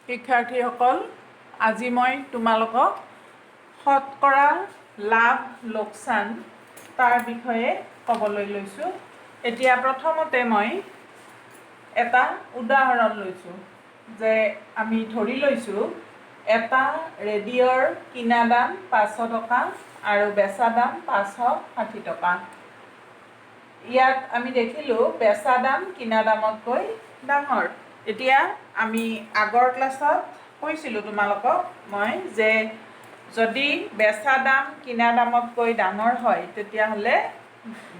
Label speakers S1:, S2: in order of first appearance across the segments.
S1: শিক্ষাৰ্থীসকল, আজি মই তোমালোকক শতকৰা লাভ লোকচান তাৰ বিষয়ে ক'বলৈ লৈছোঁ। এতিয়া প্ৰথমতে মই এটা উদাহৰণ লৈছোঁ যে আমি ধৰি লৈছোঁ এটা ৰেডিঅ'ৰ কিনা দাম 500 টকা আৰু বেচা দাম 560 টকা। ইয়াত আমি দেখিলোঁ বেচা দাম কিনা দামতকৈ ডাঙৰ। এতিয়া আমি আগৰ ক্লাছত কৈছিলোঁ তোমালোকক মই যে যদি বেচা দাম কিনা দামতকৈ ডাঙৰ হয় তেতিয়াহ'লে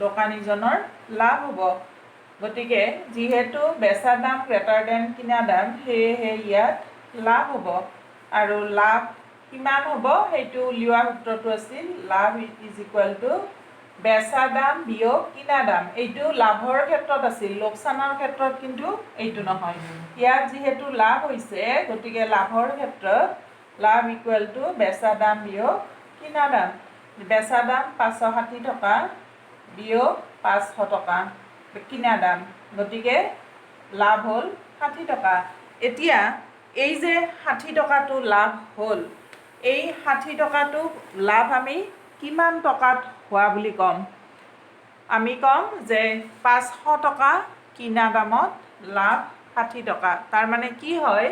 S1: দোকানীজনৰ লাভ হ'ব। গতিকে যিহেতু বেচা দাম গ্ৰেটাৰ দেন কিনা দাম, সেয়েহে ইয়াত লাভ হ'ব। আৰু লাভ কিমান হ'ব সেইটো উলিওৱা সূত্ৰটো আছিল লাভ ইজ ইকুৱেল টু বেচা দাম বিয়োগ কিনা দাম। এইটো লাভৰ ক্ষেত্ৰত আছিল, লোকচানৰ ক্ষেত্ৰত কিন্তু এইটো নহয়। ইয়াত যিহেতু লাভ হৈছে গতিকে লাভৰ ক্ষেত্ৰত লাভ ইকুৱেল টু বেচা দাম বিয়োগ কিনা দাম। বেচা দাম 560 টকা বিয়োগ 500 টকা কিনা দাম, গতিকে লাভ হ'ল 60 টকা। এতিয়া এই যে 60 টকাটো লাভ হ'ল, এই 60 টকাটো লাভ আমি কিমান টকাত হোৱা বুলি ক'ম? আমি ক'ম যে 500 টকা কিনা দামত লাভ 60 টকা। তাৰমানে কি হয়,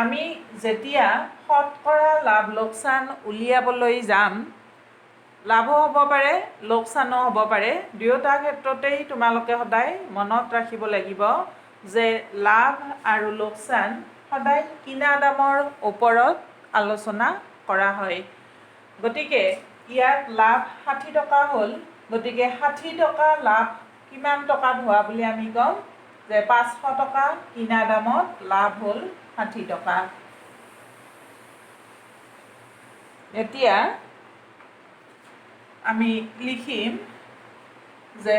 S1: আমি যেতিয়া শতকৰা লাভ লোকচান উলিয়াবলৈ যাম, লাভো হ'ব পাৰে লোকচানো হ'ব পাৰে। দুয়োটা ক্ষেত্ৰতেই তোমালোকে সদায় মনত ৰাখিব লাগিব যে লাভ আৰু লোকচান সদায় কিনা দামৰ ওপৰত আলোচনা কৰা হয়। গতিকে ইয়াত লাভ 60 টকা হ'ল, গতিকে 60 টকা লাভ কিমান টকাত হোৱা বুলি আমি ক'ম যে 500 টকা কিনা দামত লাভ হ'ল 60 টকা। এতিয়া আমি লিখিম যে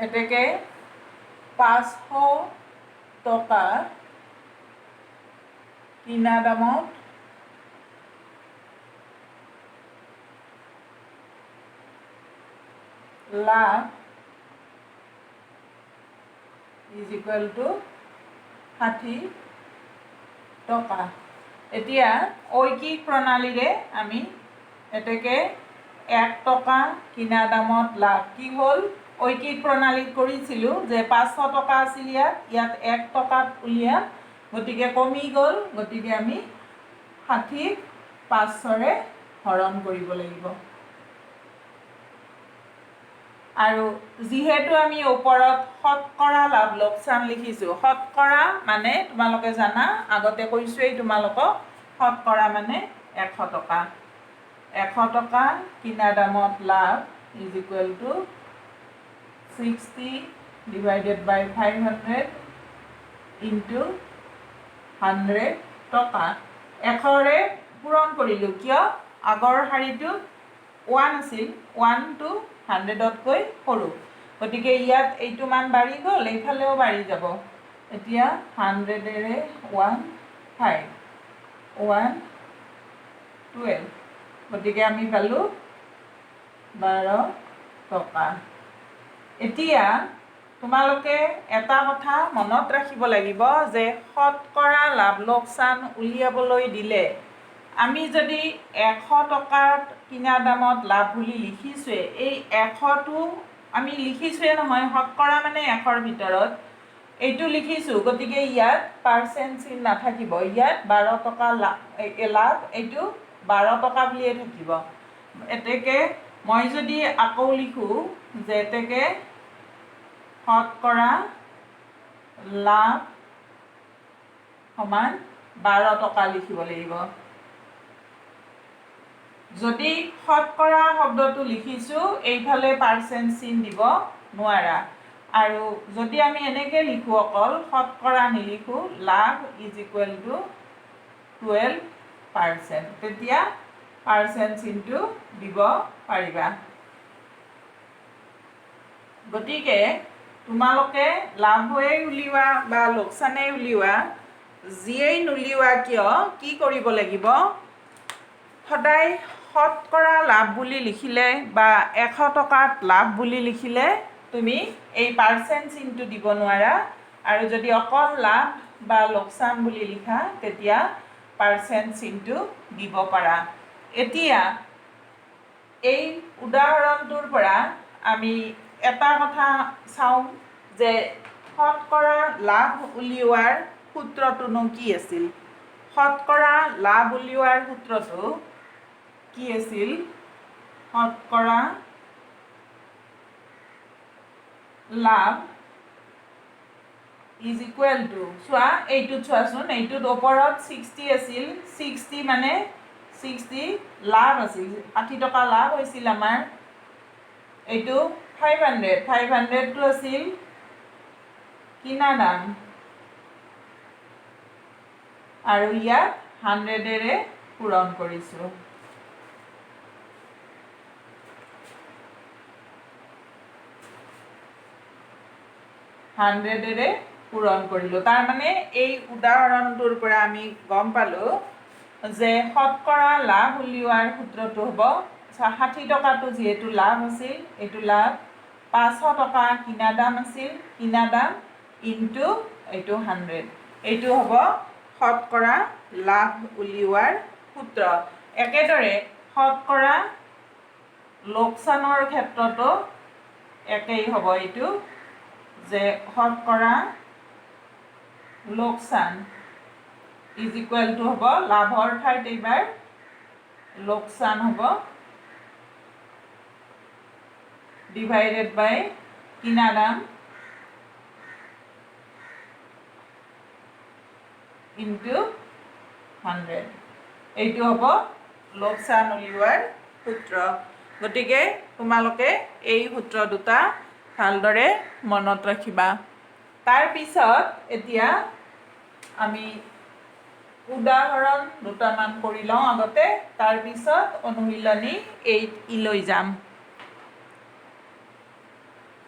S1: এতেকে 500 টকা কিনা দামত লাভ ইজ ইকুৱেল টু 60 টকা। এতিয়া ঐকিক প্ৰণালীৰে আমি এতেকে 1 টকা কিনা দামত লাভ কি হ'ল, ঐকিক প্ৰণালীত কৰিছিলোঁ যে 500 টকা আছিল, ইয়াত 1 টকাত উলিয়াম, গতিকে কমি গ'ল। গতিকে আমি 60ক 500ৰে হৰণ কৰিব লাগিব। আৰু যিহেতু আমি ওপৰত শতকৰা লাভ লোকচান লিখিছোঁ, শতকৰা মানে তোমালোকে জানা, আগতে কৈছোঁৱেই তোমালোকক, শতকৰা মানে 100 টকা। 100 টকা কিনা দামত লাভ is equal to 60 divided by 500 into 100 টকা। 100ৰে পূৰণ কৰিলোঁ, কিয় আগৰ শাৰীটোত 1 আছিল, 1 to 100তকৈ সৰু, গতিকে ইয়াত এইটো মান বাঢ়ি গ'ল, এইফালেও বাঢ়ি যাব। এতিয়া 100ৰে 1 5 1 12, গতিকে আমি পালোঁ 12 টকা। এতিয়া তোমালোকে এটা কথা মনত ৰাখিব লাগিব যে শতকৰা লাভ লোকচান উলিয়াবলৈ দিলে আমি যদি 100 টকাত কিনা দামত লাভ বুলি লিখিছোঁৱে, এই 100টো আমি লিখিছোঁৱে নহয়, শতকৰা মানে 100ৰ ভিতৰত এইটো লিখিছোঁ, গতিকে ইয়াত পাৰ্চেণ্ট চিন নাথাকিব। ইয়াত 12 টকা লাভ, এইটো 12 টকা বুলিয়ে থাকিব। এতেকে মই যদি আকৌ লিখোঁ যে এতেকে শতকৰা লাভ সমান 12 টকা লিখিব লাগিব। যদি শতকৰা শব্দটো লিখিছোঁ, এইফালে পাৰ্চেণ্ট চিন দিব নোৱাৰা। আৰু যদি আমি এনেকৈ লিখোঁ, অকল শতকৰা নিলিখোঁ, লাভ ইজ ইকুৱেল টু 12%, তেতিয়া পাৰ্চেণ্ট চিনটো দিব পাৰিবা। গতিকে তোমালোকে লাভেই উলিওৱা বা লোকচানেই উলিওৱা, যিয়েই নুলিওৱা কিয়, কি কৰিব লাগিব, সদায় শতকৰা লাভ বুলি লিখিলে বা 100 টকাত লাভ বুলি লিখিলে তুমি এই পাৰ্চেণ্ট চিনটো দিব নোৱাৰা। আৰু যদি অকল লাভ বা লোকচান বুলি লিখা তেতিয়া পাৰ্চেণ্ট চিনটো দিব পাৰা। এতিয়া এই উদাহৰণটোৰ পৰা আমি এটা কথা চাওঁ যে শতকৰা লাভ উলিওৱাৰ সূত্ৰটোনো কি আছিল। শতকৰা লাভ উলিওৱাৰ সূত্ৰটো কি আছিল? শতকৰা লাভ ইজ ইকুৱেল টু, চোৱা এইটোত চোৱাচোন, এইটোত ওপৰত 60 আছিল, 60 মানে 60 লাভ আছিল, 60 টকা লাভ হৈছিল আমাৰ। এইটো 500, 500টো আছিল কিনা দাম আৰু ইয়াত 100ৰে পূৰণ কৰিছোঁ। পূৰণ কৰিলোঁ। তাৰমানে এই উদাহৰণটোৰ পৰা আমি গম পালোঁ যে শতকৰা লাভ উলিওৱাৰ সূত্ৰটো হ'ব 60 টকাটো যিহেতু লাভ আছিল, এইটো লাভ 500 টকা কিনা দাম আছিল, কিনা দাম ইনটু এইটো 100, এইটো হ'ব শতকৰা লাভ উলিওৱাৰ সূত্ৰ। একেদৰে শতকৰা লোকচানৰ ক্ষেত্ৰতো একেই হ'ব এইটো, যে শতকৰা লোকচান ইজ ইকুৱেল টু হ'ব লাভৰ ঠাইত এইবাৰ লোকচান হ'ব ডিভাইডেড বাই কিনা দাম ইনটু 100, এইটো হ'ব লোকচান উলিওৱাৰ সূত্ৰ। গতিকে তোমালোকে এই সূত্ৰ দুটা ভালদৰে মনত ৰাখিবা। তাৰপিছত এতিয়া আমি উদাহৰণ দুটামান কৰি লওঁ আগতে, তাৰপিছত অনুশীলনী 8E লৈ যাম।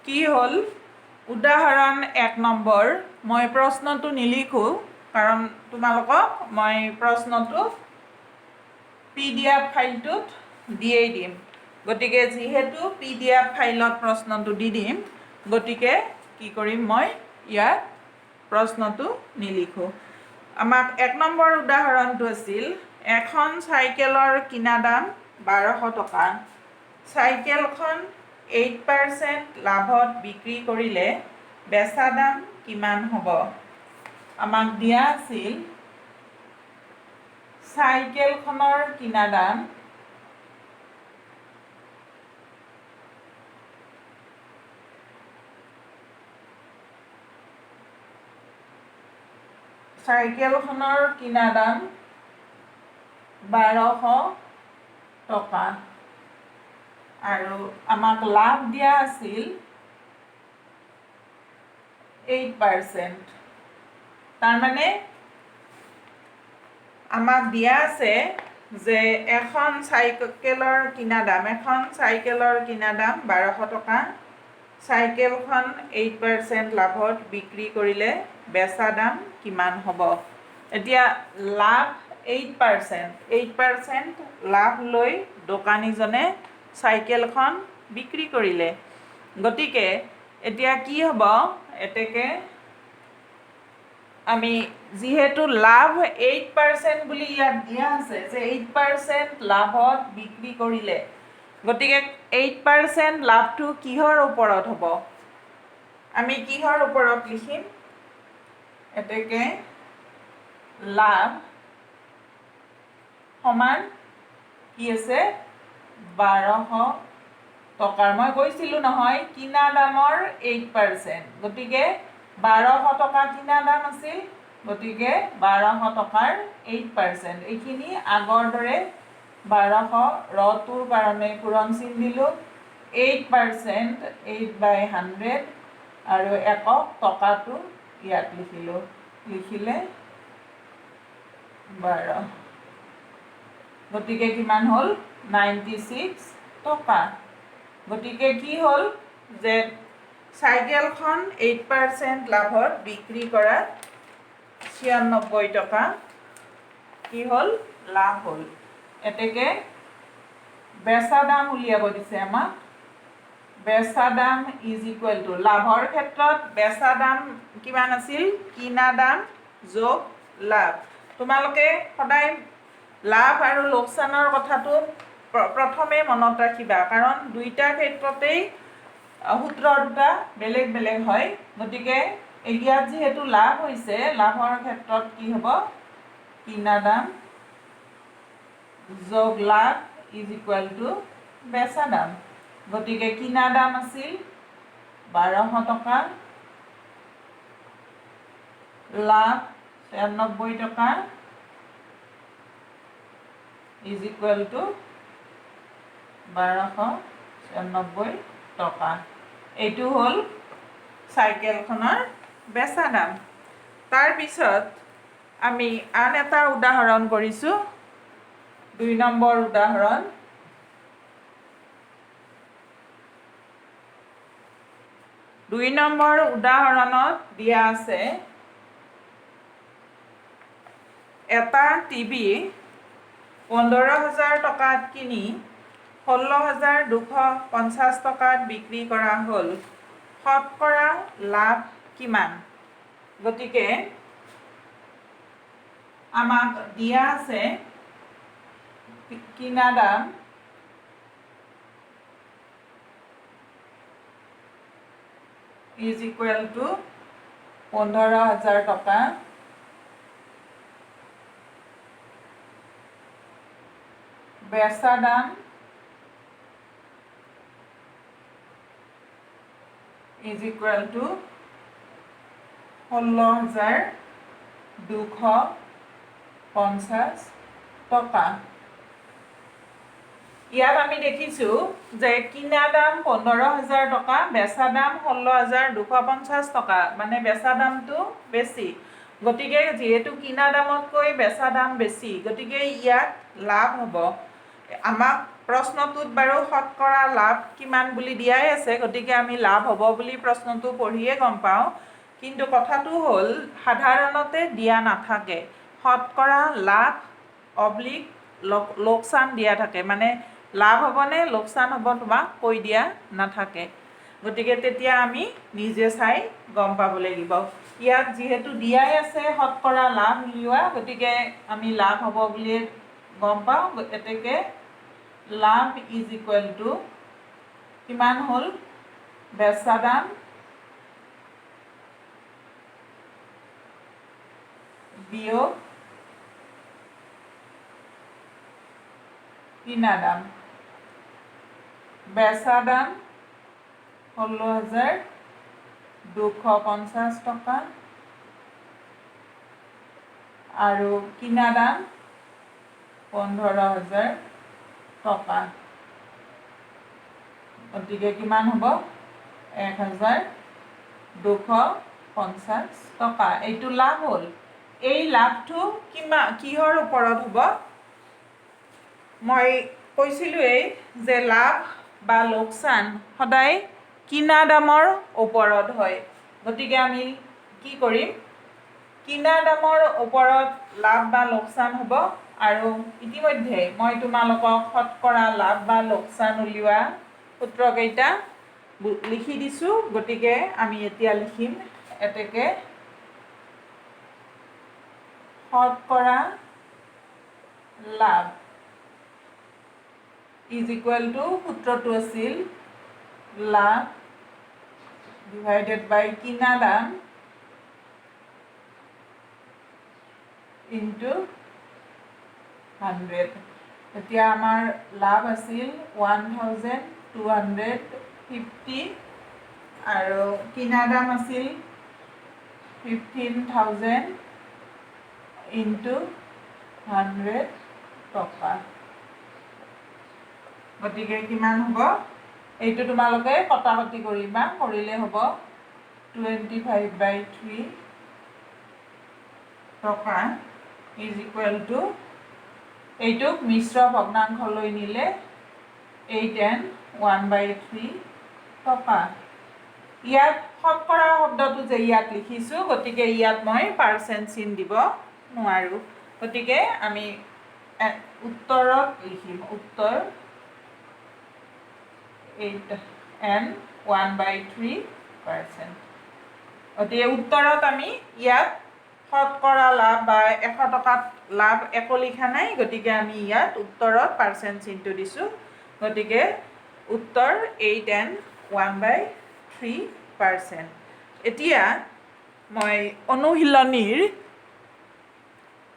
S1: কি হ'ল? উদাহৰণ 1 নম্বৰ, মই প্ৰশ্নটো নিলিখোঁ কাৰণ তোমালোকক মই প্ৰশ্নটো PDF ফাইলটোত দিয়েই দিম। গতিকে যিহেতু PDF ফাইলত প্ৰশ্নটো দি দিম, গতিকে কি কৰিম, মই ইয়াত প্ৰশ্নটো নিলিখোঁ। আমাক 1 নম্বৰ উদাহৰণটো আছিল এখন চাইকেলৰ কিনা দাম 1200 টকা। চাইকেলখন 8% লাভত বিক্ৰী কৰিলে বেচা দাম কিমান হ'ব? আমাক দিয়া আছিল চাইকেলখনৰ কিনা দাম চাইকেলখনৰ কিনা দাম 1200 টকা আৰু আমাক লাভ দিয়া আছিল 8%। তাৰমানে আমাক দিয়া আছে যে এখন চাইকেলৰ কিনা দাম 1200 টকা, চাইকেলখন 8% লাভত বিক্ৰী কৰিলে বেচা দাম কিমান হ'ব? এতিয়া লাভ 8% লাভ লৈ দোকানীজনে চাইকেলখন বিক্ৰী কৰিলে। গতিকে এতিয়া কি হ'ব? এতেকে আমি যিহেতু লাভ 8% বুলি ইয়াত দিয়া আছে যে 8% লাভত বিক্ৰী কৰিলে, গতিকে 8% লাভটো কিহৰ ওপৰত হ'ব? আমি কিহৰ ওপৰত লিখিম? এতেকে লাভ সমান কি আছে? 1200 টকাৰ, মই কৈছিলোঁ নহয় কিনা দামৰ 8%, গতিকে 1200 টকা কিনা দাম আছিল, গতিকে 1200 টকাৰ 8%, এইখিনি আগৰ দৰে 1200 ৰটোৰ কাৰণে পূৰণ চিন দিলোঁ, 8%, 8/100 আৰু একক টকাটো ইয়াত লিখিলোঁ, লিখিলে 12, গতিকে কিমান হ'ল? 96 টকা। গতিকে কি হ'ল যে চাইকেলখন 8% লাভত বিক্ৰী কৰা 96 টকা কি হ'ল? লাভ হ'ল। এতেকে বেচা দাম উলিয়াব দিছে আমাক। বেচা দাম ইজ ইকুৱেল টু, লাভৰ ক্ষেত্ৰত বেচা দাম কিমান আছিল? কিনা দাম যোগ লাভ। তোমালোকে সদায় লাভ আৰু লোকচানৰ কথাটো প্ৰথমে মনত ৰাখিবা, কাৰণ দুইটা ক্ষেত্ৰতেই সূত্ৰ দুটা বেলেগ বেলেগ হয়। গতিকে ইয়াত যিহেতু লাভ হৈছে, লাভৰ ক্ষেত্ৰত কি হ'ব, কিনা দাম যোগ লাভ ইজ ইকুৱেল টু বেচা দাম। গতিকে কিনা দাম আছিল 1200 টকা, লাভ 96 টকা ইজ ইকুৱেল টু 1296 টকা। এইটো হ'ল চাইকেলখনৰ বেচা দাম। তাৰপিছত আমি আন এটা উদাহৰণ কৰিছোঁ, 2 নম্বৰ উদাহৰণ। দুই নম্বৰ উদাহৰণত দিয়া আছে এটা টিভি 15,000 টকাত কিনি 16,250 টকাত বিক্ৰী কৰা হ'ল, শতকৰা লাভ কিমান? গতিকে আমাক দিয়া আছে কিনা দাম ইজ ইকুৱেল টু 15,000 টকা, বেচা দাম ইজ ইকুৱেল টু 16,250 টকা। ইয়াত আমি দেখিছোঁ যে কিনা দাম 15,000 টকা, বেচা দাম 16,250 টকা, মানে বেচা দামটো বেছি। গতিকে যিহেতু কিনা দামতকৈ বেচা দাম বেছি, গতিকে ইয়াত লাভ হ'ব। আমাক প্ৰশ্নটোত বাৰু শতকৰা লাভ কিমান বুলি দিয়াই আছে, গতিকে আমি লাভ হ'ব বুলি প্ৰশ্নটো পঢ়িয়ে গম পাওঁ। কিন্তু কথাটো হ'ল সাধাৰণতে দিয়া নাথাকে, শতকৰা লাভ অব্লিক লোকচান দিয়া থাকে, মানে লাভ হ'বনে লোকচান হ'ব তোমাক কৈ দিয়া নাথাকে। গতিকে তেতিয়া আমি নিজে চাই গম পাব লাগিব। ইয়াত যিহেতু দিয়াই আছে শতকৰা লাভ উলিওৱা, গতিকে আমি লাভ হ'ব বুলিয়ে গম পাওঁ। গতিকে লাভ ইজ ইকুৱেল টু কিমান হ'ল, বেচা দাম বিয়োগ কিনা দাম। বেচা দাম 16,250 টকা আৰু কিনা দাম 15,000 টকা। গতিকে কিমান হ'ব, 1,250 টকা। এইটো লাভ হ'ল। এই লাভটো কিহৰ ওপৰত হ'ব? মই কৈছিলোঁৱেই যে লাভ বা লোকচান সদায় কিনা দামৰ ওপৰত হয়। গতিকে আমি কি কৰিম, কিনা দামৰ ওপৰত লাভ বা লোকচান হ'ব। আৰু ইতিমধ্যে মই তোমালোকক শতকৰা লাভ বা লোকচান উলিওৱা সূত্ৰকেইটা লিখি দিছোঁ। গতিকে আমি এতিয়া লিখিম এতেকে, শতকৰা লাভ ইজ ইকুৱেল টু, সূত্ৰটো আছিল লাভ ডিভাইডেড বাই কিনা দাম ইনটু 100। এতিয়া আমাৰ লাভ আছিল 1,250 আৰু কিনা দাম আছিল 15,000 ইনটু 100 টকা। গতিকে কিমান হ'ব, এইটো তোমালোকে কটাকটি কৰিবা, কৰিলে হ'ব 25/3 টকা ইজ ইকুৱেল টু, এইটোক মিশ্ৰ ভগ্নাংশলৈ নিলে 8/1/3 টকা। ইয়াত শতকৰা শব্দটো যে ইয়াত লিখিছোঁ, গতিকে ইয়াত মই পাৰ্চেণ্ট চিন দিব নোৱাৰোঁ। গতিকে আমি উত্তৰত লিখিম, উত্তৰ 8/1/3%। গতিকে উত্তৰত আমি ইয়াত শতকৰা লাভ বা 100 টকাত লাভ একো লিখা নাই, গতিকে আমি ইয়াত উত্তৰত পাৰ্চেণ্ট চিনটো দিছোঁ। গতিকে উত্তৰ 8 and 1/3%। এতিয়া মই অনুশীলনীৰ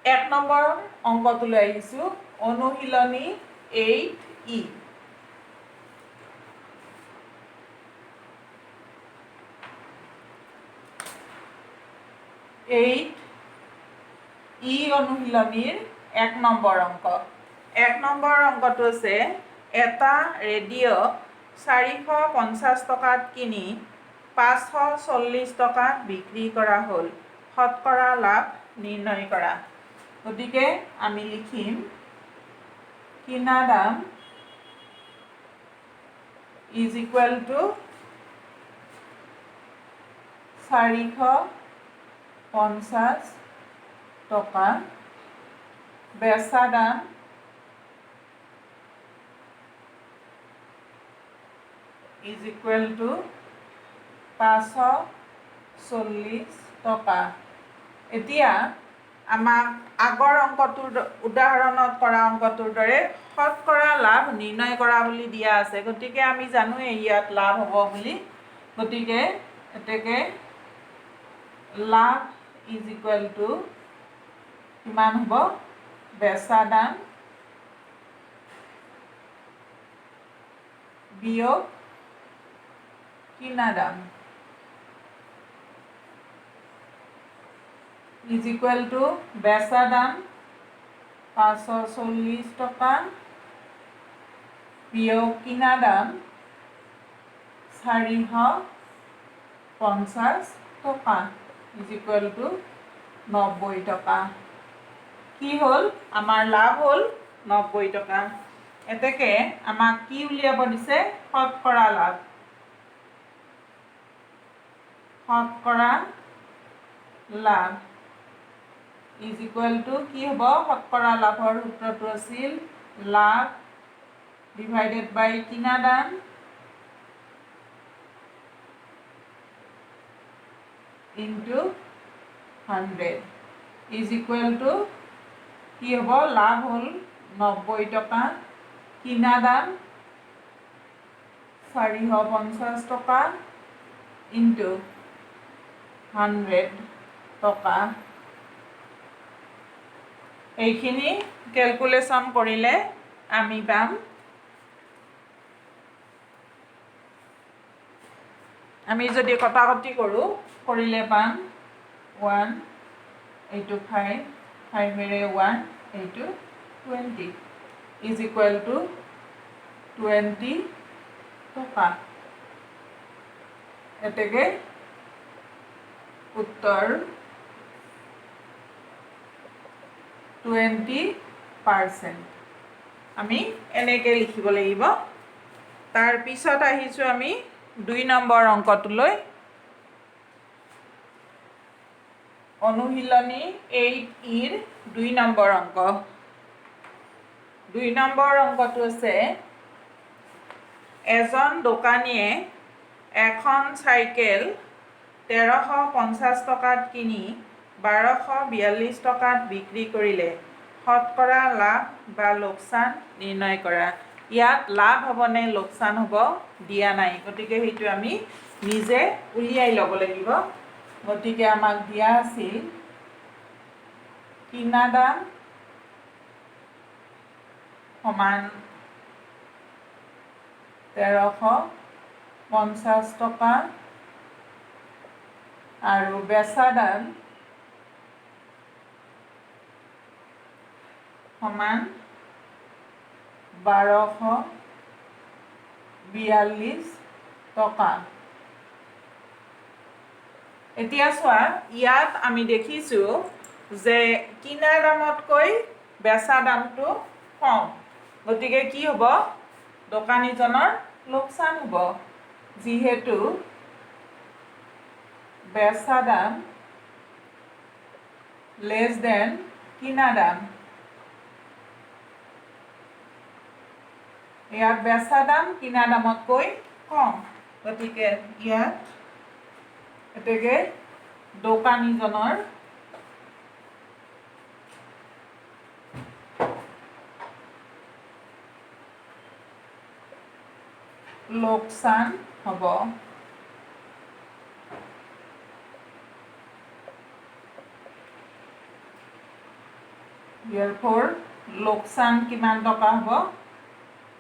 S1: 1 নম্বৰ অংকটোলৈ আহিছোঁ। অনুশীলনী 8E। অনুশীলনীৰ 1 নম্বৰ অংক। 1 নম্বৰ অংকটো আছে এটা ৰেডিঅ' 450 টকাত কিনি 540 টকাত বিক্ৰী কৰা হ'ল, শতকৰা লাভ নিৰ্ণয় কৰা। গতিকে আমি লিখিম কিনা দাম ইজ ইকুৱেল টু 450 টকা, বেচা দাম ইজ ইকুৱেল টু 540 টকা। এতিয়া আমাক আগৰ অংকটোৰ উদাহৰণত কৰা অংকটোৰ দৰে শতকৰা লাভ নিৰ্ণয় কৰা বুলি দিয়া আছে। গতিকে আমি জানোৱেই ইয়াত লাভ হ'ব বুলি। গতিকে এতেকে লাভ ইজ ইকুৱেল টু কিমান হ'ব, বেচা দাম বিয়োগ কিনা দাম ইজ ইকুৱেল টু বেচা দাম 540 টকা বিয়োগ কিনা দাম 450 টকা ইজ ইকুৱেল টু 90 টকা। কি হ'ল, আমাৰ লাভ হ'ল 90 টকা। এতেকে আমাক কি উলিয়াব দিছে, শতকৰা লাভ। শতকৰা লাভ ইজ ইকুৱেল টু কি হ'ব, শতকৰা লাভৰ সূত্ৰটো আছিল লাভ ডিভাইডেড বাই কিনা দাম ইনটু 100 ইজ ইকুৱেল টু কি হ'ব, লাভ হ'ল 90 টকা, কিনা দাম 450 টকা ইনটু 100 টকা। এইখিনি কেলকুলেশ্যন কৰিলে আমি পাম আমি যদি কটাকটি কৰোঁ, কৰিলে পাম 1, এইটো 5, 5এৰে 1, এইটো 20 ইজ ইকুৱেল টু 20 টকা। এতেকে উত্তৰ 20%। আমি এনেকৈ লিখিব লাগিব। তাৰপিছত আহিছোঁ আমি 2 নম্বৰ অংকটোলৈ। অনুশীলনী 8E-ৰ 2 নম্বৰ অংক। 2 নম্বৰ অংকটো আছে এজন দোকানীয়ে এখন চাইকেল 1350 টকাত কিনি 1242 টকাত বিক্ৰী কৰিলে, শতকৰা লাভ বা লোকচান নিৰ্ণয় কৰা। ইয়াত লাভ হ'বনে লোকচান হ'ব দিয়া নাই, গতিকে সেইটো আমি নিজে উলিয়াই ল'ব লাগিব। গতিকে আমাক দিয়া আছিল কিনা দাম সমান 1350 টকা আৰু বেচা দাম সমান 1242 টকা। এতিয়া চোৱা, ইয়াত আমি দেখিছোঁ যে কিনা দামতকৈ বেচা দামটো কম। গতিকে কি হ'ব, দোকানীজনৰ লোকচান হ'ব, যিহেতু বেচা দাম লেছ দেন কিনা দাম। ইয়াত বেচা দাম কিনা দামতকৈ কম, গতিকে ইয়াত এতেকে দোকানীজনৰ লোকচান হ'ব। therefore লোকচান কিমান টকা হ'ব?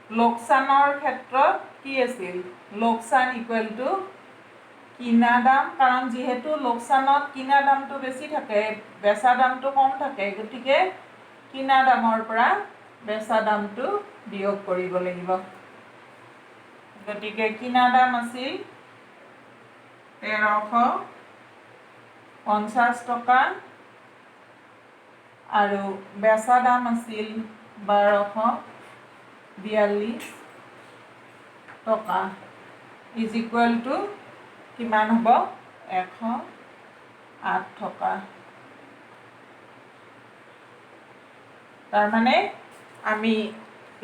S1: লোকচানৰ ক্ষেত্ৰত কি আছিল? লোকচান ইকুৱেল টু কিনা দাম, কাৰণ যিহেতু লোকচানত কিনা দামটো বেছি থাকে, বেচা দামটো কম থাকে, গতিকে কিনা দামৰ পৰা বেচা দামটো বিয়োগ কৰিব লাগিব। গতিকে কিনা দাম আছিল 1350 টকা আৰু বেচা দাম আছিল 1242 টকা ইজ ইকুৱেল টু কিমান হ'ব? 108 টকা। তাৰমানে আমি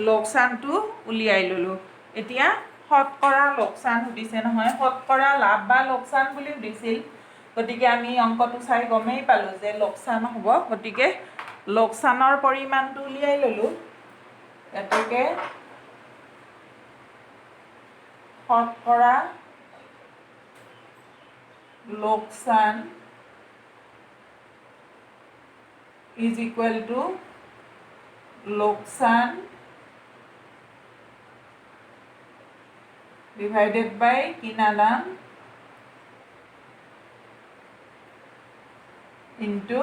S1: লোকচানটো উলিয়াই ল'লোঁ। এতিয়া শতকৰা লোকচান সুধিছে নহয়, শতকৰা লাভ বা লোকচান বুলি সুধিছিল, গতিকে আমি অংকটো চাই গমেই পালোঁ যে লোকচান হ'ব, গতিকে লোকচানৰ পৰিমাণটো উলিয়াই ল'লোঁ। এতেকে শতকৰা লোকচান ইজ ইকুৱেল টু লোকচান ডিভাইডেড বাই কিনা দাম ইনটু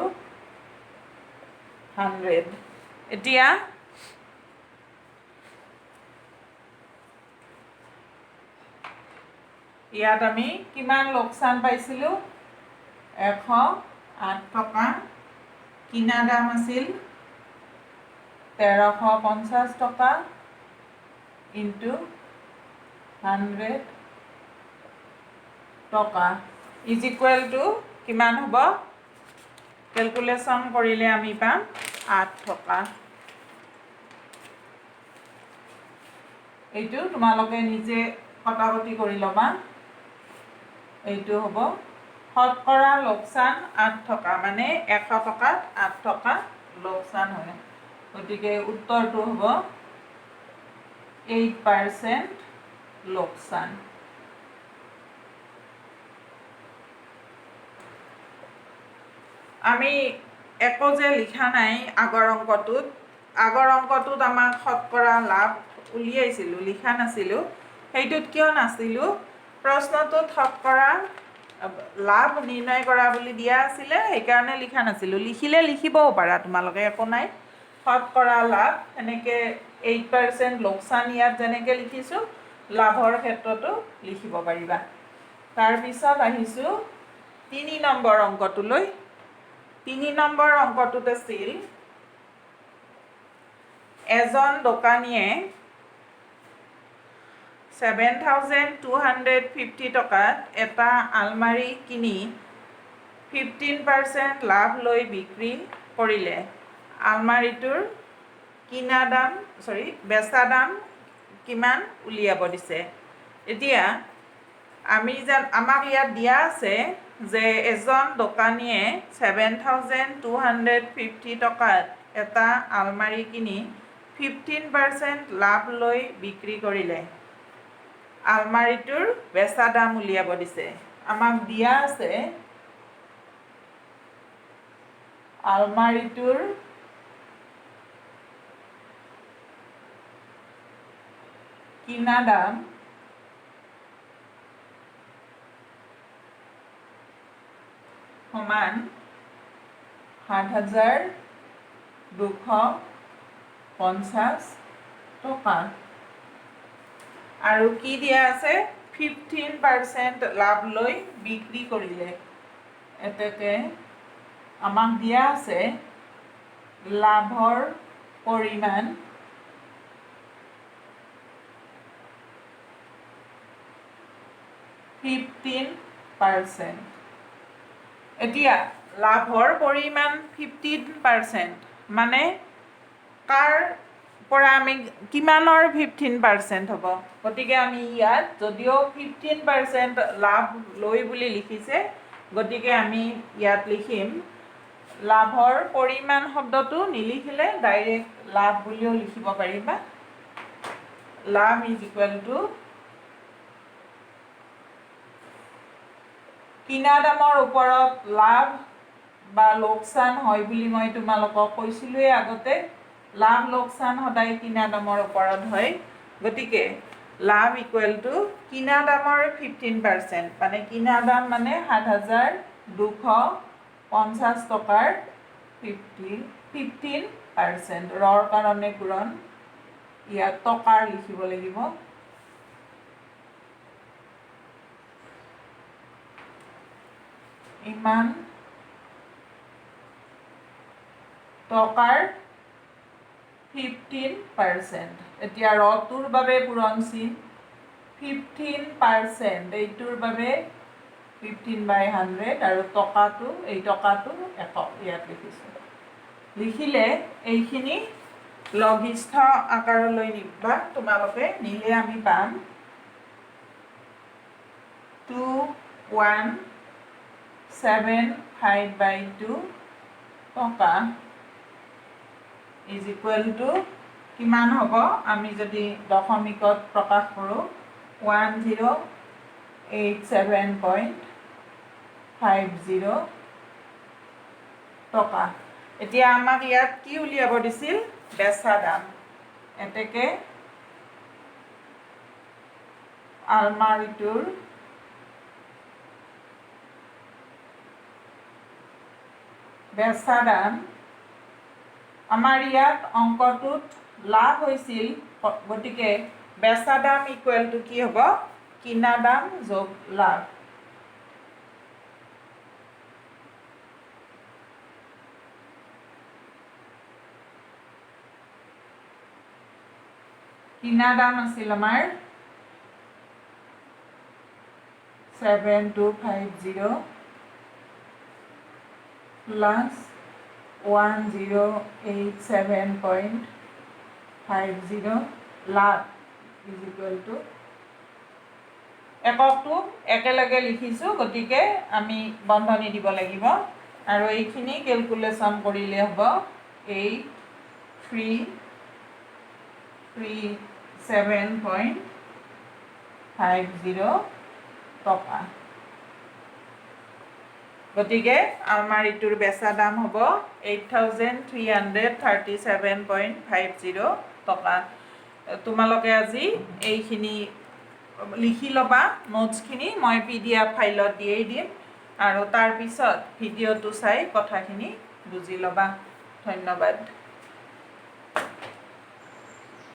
S1: 100। এতিয়া ইয়াত আমি কিমান লোকচান পাইছিলোঁ? 108 টকা। কিনা দাম আছিল 1350 টকা ইনটু 100 টকা ইজ ইকুৱেল টু কিমান হ'ব? কেলকুলেশ্যন কৰিলে আমি পাম 8 টকা। এইটো তোমালোকে নিজে কটাকটি কৰি ল'বা। এইটো হ'ব শতকৰা লোকচান 8 টকা, মানে 100 টকাত 8 টকা লোকচান হয়। গতিকে উত্তৰটো হ'ব 8% লোকচান। আমি একো যে লিখা নাই আগৰ অংকটোত আমাক শতকৰা লাভ উলিয়াইছিলোঁ, লিখা নাছিলোঁ। সেইটোত কিয় নাছিলোঁ? প্ৰশ্নটোত শতকৰা লাভ নিৰ্ণয় কৰা বুলি দিয়া আছিলে, সেইকাৰণে লিখা নাছিলোঁ। লিখিলে লিখিবও পাৰা তোমালোকে, একো নাই। শতকৰা লাভ এনেকৈ 8% লোকচান ইয়াত যেনেকৈ লিখিছোঁ, লাভৰ ক্ষেত্ৰতো লিখিব পাৰিবা। তাৰপিছত আহিছোঁ 3 নম্বৰ অংকটোলৈ। 3 নম্বৰ অংকটোত আছিল এজন দোকানীয়ে 7,250 টকাত এটা আলমাৰি কিনি 15% লাভ লৈ বিক্ৰী কৰিলে। আলমাৰিটোৰ বেচা দাম কিমান উলিয়াব দিছে। এতিয়া আমাক ইয়াত দিয়া আছে যে এজন দোকানীয়ে 7,250 টকাত এটা আলমাৰি কিনি 15% লাভ লৈ বিক্ৰী কৰিলে। আলমাৰিটোৰ বেচা দাম উলিয়াব দিছে। আমাক দিয়া আছে আলমাৰিটোৰ কিনা দাম সমান 7,250 টকা। আৰু কি দিয়া আছে? 15% লাভ লৈ বিক্ৰী কৰিলে। এতেকে আমাক দিয়া আছে লাভৰ পৰিমাণ 15%। এতিয়া লাভৰ পৰিমাণ 15%, মানে কাৰ পৰা আমি কিমানৰ 15% হ'ব? গতিকে আমি ইয়াত যদিও 15% লাভ লৈ বুলি লিখিছে, গতিকে আমি ইয়াত লিখিম লাভৰ পৰিমাণ শব্দটো নিলিখিলে ডাইৰেক্ট লাভ বুলিও লিখিব পাৰিবা। লাভ ইজ ইকুৱেল টু কিনা দামৰ ওপৰত লাভ বা লোকচান হয় বুলি মই তোমালোকক কৈছিলোঁৱেই আগতে। লাভ লোকচান সদায় কিনা দামৰ ওপৰত হয়। গতিকে লাভ ইকুৱেল টু কিনা দামৰ 15%, মানে কিনা দাম মানে 7,250 টকাৰ 15%। ৰৰ কাৰণে পূৰণ, ইয়াত টকাৰ লিখিব লাগিব। ইমান টকাৰ 15%। এতিয়া ৰটোৰ বাবে পূৰণচিন 15%, এইটোৰ বাবে 15/100 আৰু টকাটো, এই টকাটো 100 ইয়াত লিখিছোঁ। লিখিলে এইখিনি লঘিষ্ঠ আকাৰলৈ নিবা তোমালোকে, নিলে আমি পাম 2175/2 টকা ইজ ইকুৱেল টু কিমান হ'ব, আমি যদি দশমিকত প্ৰকাশ কৰোঁ 1087.50 টকা। এতিয়া আমাক ইয়াত কি উলিয়াব দিছিল, বেচা দাম। এতেকে আলমাৰিটোৰ বেচা দাম, আমাৰ ইয়াত অংকটোত লাভ হৈছিল, গতিকে বেচা দাম ইকুৱেল টু কি হ'ব, কিনা দাম যোগ লাভ। কিনা দাম আছিল আমাৰ 7250 প্লাছ 1087.50 লাভ ইজ ইকুৱেল টু, এককটো একেলগে লিখিছোঁ, গতিকে আমি বন্ধনী দিব লাগিব আৰু এইখিনি কেলকুলেশ্যন কৰিলে হ'ব 8337.50 টকা। গতিকে আমাৰ ইটোৰ বেচা দাম হ'ব 8337.50 টকা। তোমালোকে আজি এইখিনি লিখি ল'বা, নোটছখিনি মই PDF ফাইলত দিয়েই দিম আৰু তাৰপিছত ভিডিঅ'টো চাই কথাখিনি বুজি ল'বা। ধন্যবাদ।